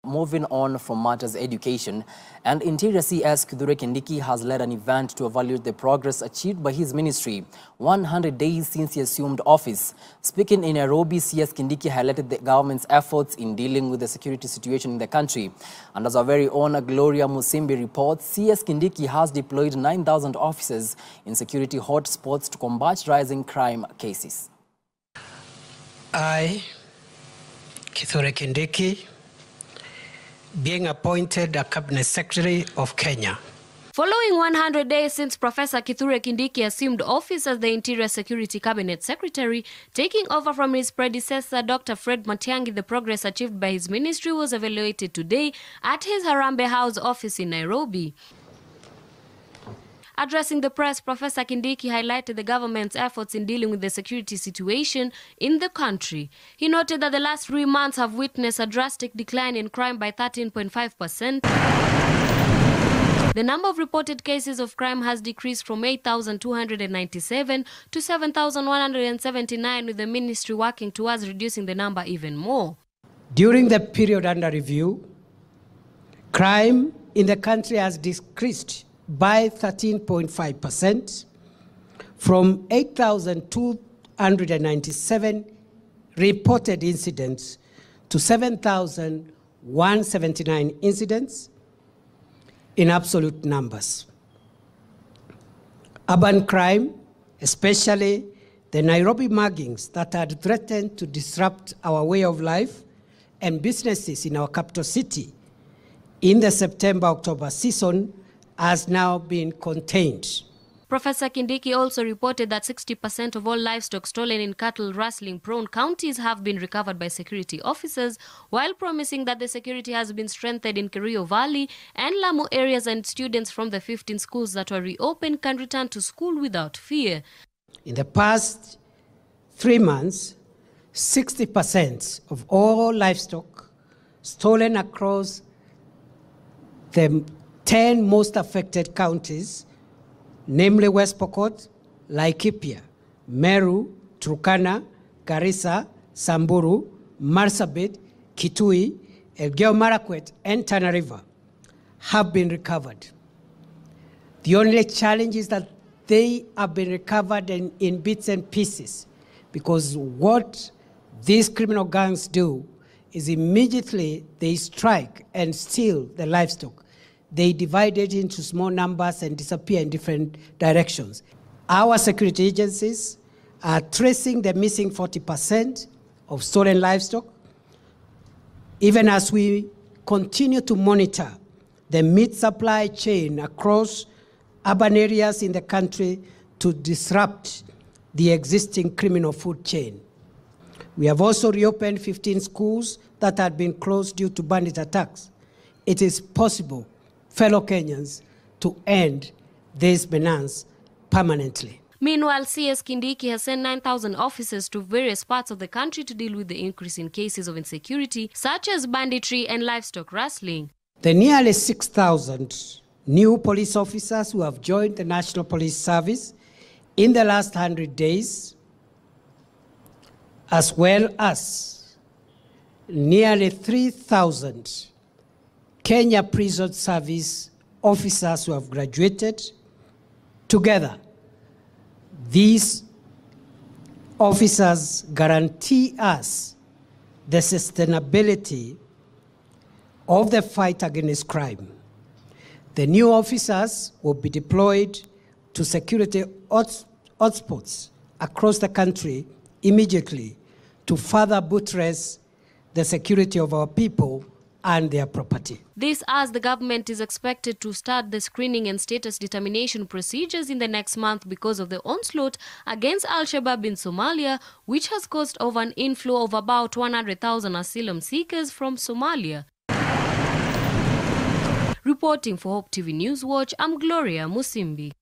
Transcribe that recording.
moving on from matters education, and Interior CS KithureKindiki has led an event to evaluate the progress achieved by his ministry 100 days since he assumed office. Speaking in Nairobi, CS Kindiki highlighted the government's efforts in dealing with the security situation in the country. And as our very own Gloria Musimbi reports, CS Kindiki has deployed 9,000 officers in security hotspots to combat rising crime cases. I, kithureKindiki, being appointed a Cabinet Secretary of Kenya. Following 100 days since Professor kithureKindiki assumed office as the Interior Security Cabinet Secretary, taking over from his predecessor, Dr. Fred Matiang'i, the progress achieved by his ministry was evaluated today at his Harambee House office in Nairobi. Addressing the press, Professor Kindiki highlighted the government's efforts in dealing with the security situation in the country. He noted that the last 3 months have witnessed a drastic decline in crime by 13.5%. The number of reported cases of crime has decreased from 8,297 to 7,179, with the ministry working towards reducing the number even more. During the period under review, crime in the country has decreased by 13.5% from 8,297 reported incidents to 7,179 incidents in absolute numbers. Urban crime, especially the Nairobi muggings that had threatened to disrupt our way of life and businesses in our capital city in the September-October season, has now been contained. Professor Kindiki also reported that 60% of all livestock stolen in cattle rustling-prone counties have been recovered by security officers, while promising that the security has been strengthened in Kerio Valley and Lamu areas, and students from the 15 schools that were reopened can return to school without fear. In the past 3 months, 60% of all livestock stolen across the 10 most affected counties, namely West Pokot, Laikipia, Meru, Turkana, Garissa, Samburu, Marsabit, Kitui, Elgeyo Marakwet, and Tana River, have been recovered. The only challenge is that they have been recovered in bits and pieces, because what these criminal gangs do is immediately they strike and steal the livestock. They divide it into small numbers and disappear in different directions. Our security agencies are tracing the missing 40% of stolen livestock, even as we continue to monitor the meat supply chain across urban areas in the country to disrupt the existing criminal food chain. We have also reopened 15 schools that had been closed due to bandit attacks. It is possible, fellow Kenyans, to end this menace permanently. Meanwhile, CS Kindiki has sent 9,000 officers to various parts of the country to deal with the increase in cases of insecurity, such as banditry and livestock rustling. The nearly 6,000 new police officers who have joined the National Police Service in the last 100 days, as well as nearly 3,000 Kenya Prison Service officers who have graduated. Together, these officers guarantee us the sustainability of the fight against crime. The new officers will be deployed to security hotspots across the country immediately to further buttress the security of our people and their property. This as the government is expected to start the screening and status determination procedures in the next month because of the onslaught against Al-Shabaab in Somalia, which has caused over an inflow of about 100,000 asylum seekers from Somalia. Reporting for Hope TV News Watch, I'm Gloria Musimbi.